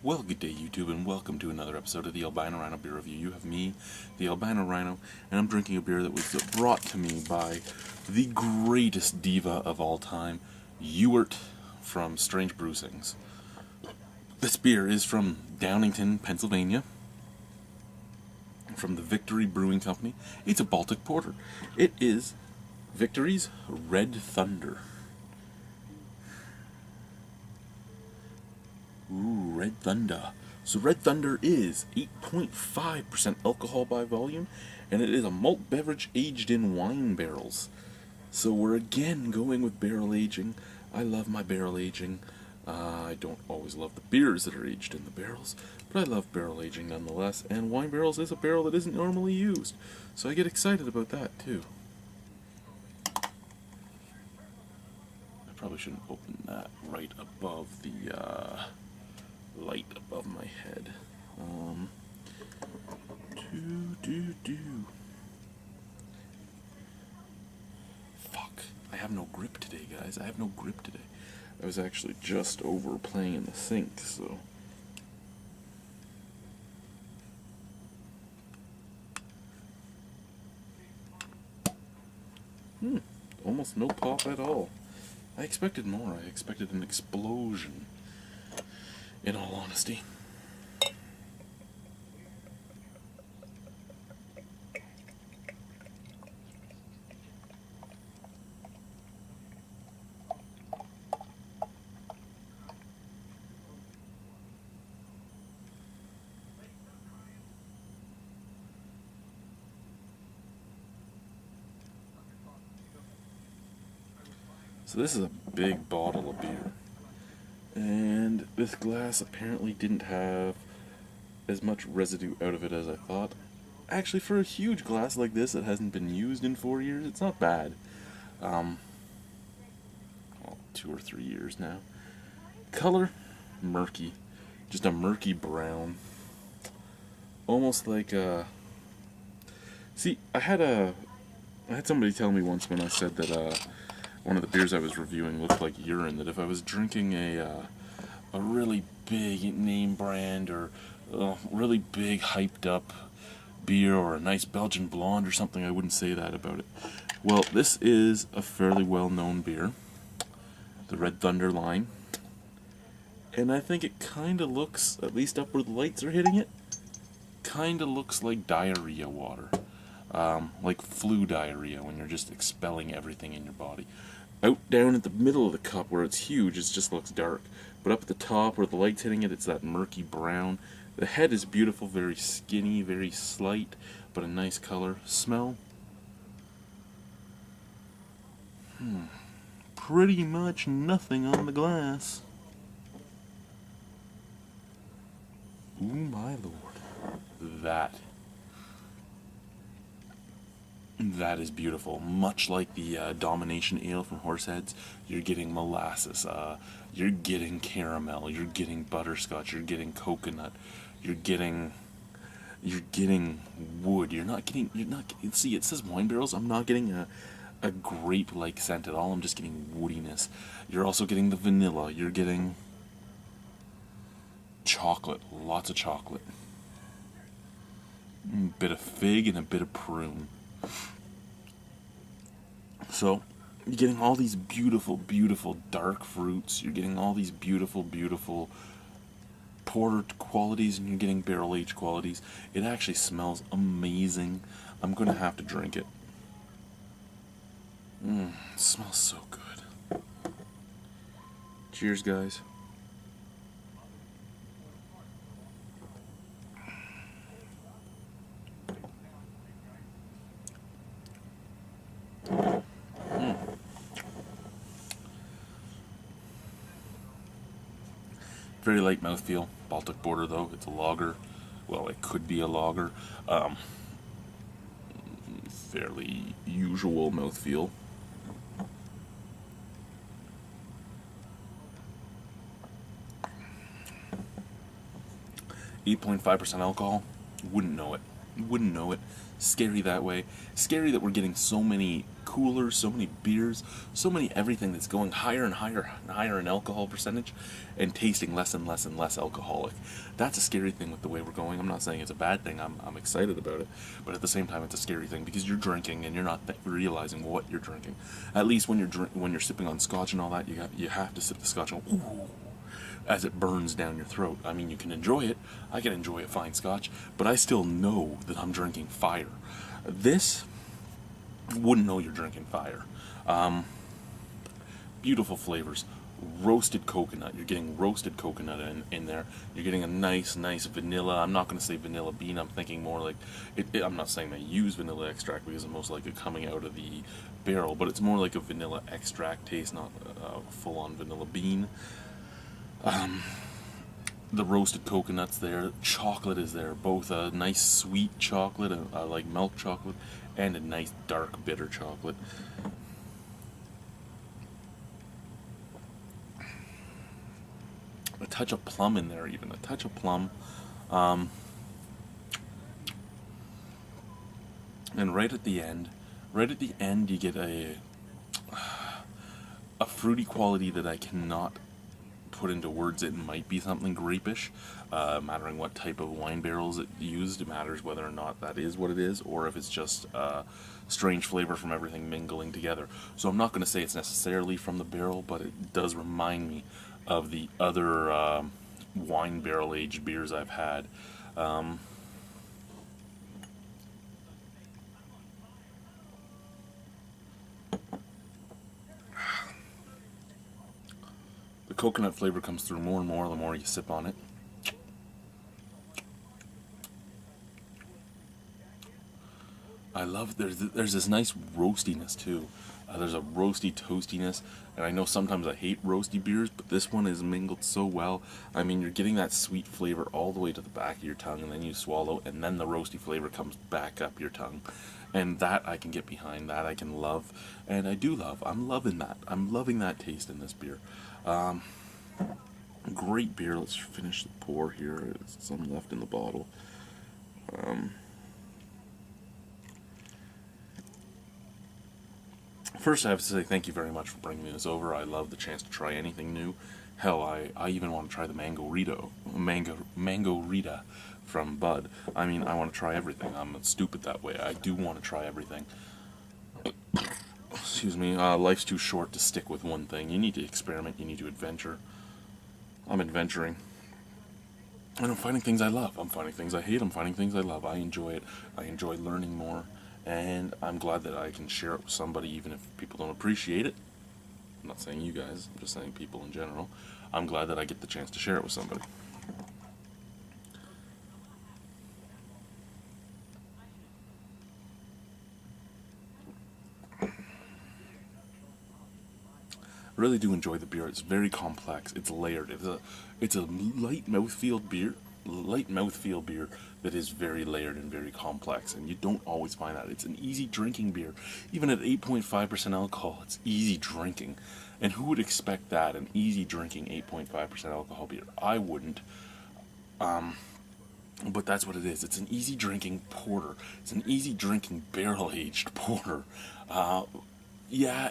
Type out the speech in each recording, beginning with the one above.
Well, good day, YouTube, and welcome to another episode of the Albino Rhino Beer Review. You have me, the Albino Rhino, and I'm drinking a beer that was brought to me by the greatest diva of all time, Ewart from Strangebrewsings. This beer is from Downingtown, Pennsylvania, from the Victory Brewing Company. It's a Baltic Porter. It is Victory's Red Thunder. Ooh, Red Thunder. So Red Thunder is 8.5% alcohol by volume, and it is a malt beverage aged in wine barrels. So we're again going with barrel aging. I love my barrel aging. I don't always love the beers that are aged in the barrels, but I love barrel aging nonetheless, and wine barrels is a barrel that isn't normally used. So I get excited about that too. I probably shouldn't open that right above the light above my head. Fuck. I have no grip today, guys. I have no grip today. I was actually just over playing in the sink, so. Almost no pop at all. I expected more. I expected an explosion, in all honesty. So this is a big bottle of beer, and this glass apparently didn't have as much residue out of it as I thought. Actually, for a huge glass like this that hasn't been used in 4 years, it's not bad. Well, 2 or 3 years now. Color, murky. Just a murky brown. Almost like a... See, I had somebody tell me once when I said that one of the beers I was reviewing looked like urine, that if I was drinking a really big name brand or really big hyped up beer or a nice Belgian blonde or something, I wouldn't say that about it. Well, this is a fairly well known beer, the Red Thunder line, and I think it kind of looks, at least up where the lights are hitting it, kind of looks like diarrhea water. Like flu diarrhea, when you're just expelling everything in your body. Out down at the middle of the cup where it's huge, it just looks dark. But up at the top where the light's hitting it, it's that murky brown. The head is beautiful, very skinny, very slight, but a nice color. Smell? Pretty much nothing on the glass. Ooh, my lord. That is beautiful. Much like the Domination Ale from Horseheads, you're getting molasses, you're getting caramel, you're getting butterscotch, you're getting coconut, you're getting wood. See, it says wine barrels. I'm not getting a grape-like scent at all. I'm just getting woodiness. You're also getting the vanilla. You're getting chocolate, lots of chocolate. A bit of fig and a bit of prune. So, you're getting all these beautiful, beautiful dark fruits. You're getting all these beautiful, beautiful porter qualities, and you're getting barrel aged qualities. It actually smells amazing. I'm gonna have to drink it. It smells so good. Cheers, guys. Very light mouthfeel. Baltic Porter, though. It's a lager. Well, it could be a lager. Fairly usual mouthfeel. .5% alcohol. Wouldn't know it. Wouldn't know it. Scary that way. Scary that we're getting so many coolers, so many beers, so many everything that's going higher and higher and higher in alcohol percentage and tasting less and less and less alcoholic. That's a scary thing with the way we're going. I'm not saying it's a bad thing. I'm excited about it. But at the same time, it's a scary thing because you're drinking and you're not realizing what you're drinking. At least when you're sipping on scotch and all that, you have to sip the scotch and ooh, as it burns down your throat. I mean, you can enjoy it. I can enjoy a fine scotch, but I still know that I'm drinking fire. This, wouldn't know you're drinking fire. Beautiful flavors. Roasted coconut. You're getting roasted coconut in there. You're getting a nice vanilla. I'm not going to say vanilla bean. I'm thinking more like, I'm not saying they use vanilla extract because it's most likely coming out of the barrel, but it's more like a vanilla extract taste, not a full-on vanilla bean. The roasted coconut's there, chocolate is there, both a nice sweet chocolate, like milk chocolate, and a nice dark bitter chocolate. A touch of plum in there, even a touch of plum. And right at the end, you get a fruity quality that I cannot put into words. It might be something grapish, mattering what type of wine barrels it used. It matters whether or not that is what it is, or if it's just strange flavor from everything mingling together. So I'm not going to say it's necessarily from the barrel, but it does remind me of the other wine barrel aged beers I've had. The coconut flavor comes through more and more the more you sip on it. I love there's this nice roastiness too. There's a roasty toastiness, and I know sometimes I hate roasty beers, but this one is mingled so well. I mean, you're getting that sweet flavor all the way to the back of your tongue, and then you swallow, and then the roasty flavor comes back up your tongue. And that I can get behind, that I can love, and I do love. I'm loving that. I'm loving that taste in this beer. Great beer. Let's finish the pour here. There's some left in the bottle. First, I have to say thank you very much for bringing this over. I love the chance to try anything new. Hell, I even want to try the mango Rita from Bud. I mean, I want to try everything. I'm stupid that way. I do want to try everything. Excuse me. Life's too short to stick with one thing. You need to experiment. You need to adventure. I'm adventuring. And I'm finding things I love. I'm finding things I hate. I'm finding things I love. I enjoy it. I enjoy learning more. And I'm glad that I can share it with somebody, even if people don't appreciate it. I'm not saying you guys, I'm just saying people in general. I'm glad that I get the chance to share it with somebody. I really do enjoy the beer. It's very complex. It's layered. It's a light mouthfeel beer that is very layered and very complex, and you don't always find that. It's an easy drinking beer. Even at 8.5% alcohol, it's easy drinking. And who would expect that, an easy drinking 8.5% alcohol beer? I wouldn't. But that's what it is. It's an easy drinking porter. It's an easy drinking barrel aged porter. Yeah,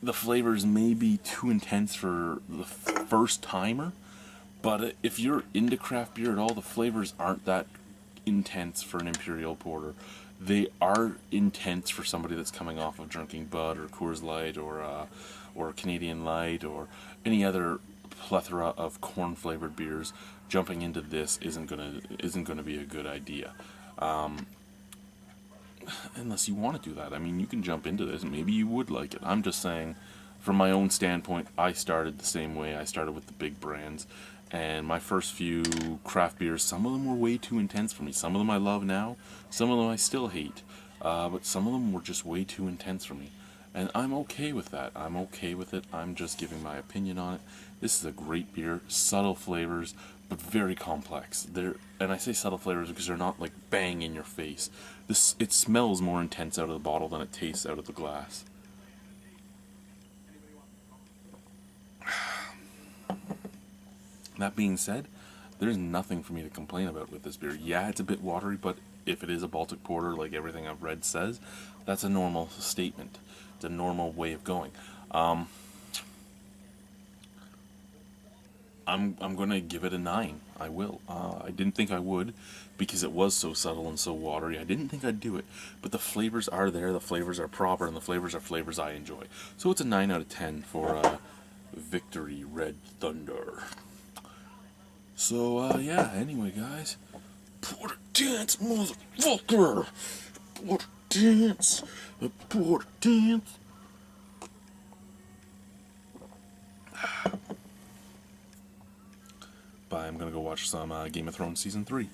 the flavors may be too intense for the first timer, but if you're into craft beer at all, the flavors aren't that intense for an Imperial Porter. They are intense for somebody that's coming off of drinking Bud or Coors Light or Canadian Light or any other plethora of corn-flavored beers. Jumping into this isn't gonna be a good idea. Unless you want to do that. I mean, you can jump into this and maybe you would like it. I'm just saying, from my own standpoint, I started the same way. I started with the big brands. And my first few craft beers, some of them were way too intense for me. Some of them I love now. Some of them I still hate. But some of them were just way too intense for me. And I'm okay with that. I'm okay with it. I'm just giving my opinion on it. This is a great beer. Subtle flavors, but very complex. And I say subtle flavors because they're not like bang in your face. It smells more intense out of the bottle than it tastes out of the glass. That being said, there's nothing for me to complain about with this beer. Yeah, it's a bit watery, but if it is a Baltic Porter, like everything I've read says, that's a normal statement. It's a normal way of going. I'm gonna give it a 9. I will. I didn't think I would, because it was so subtle and so watery. I didn't think I'd do it, but the flavors are there. The flavors are proper, and the flavors are flavors I enjoy. So it's a 9 out of 10 for Victory Red Thunder. So yeah. Anyway, guys, Porter dance, motherfucker. Porter dance. Porter dance. Bye. I'm gonna go watch some Game of Thrones season 3.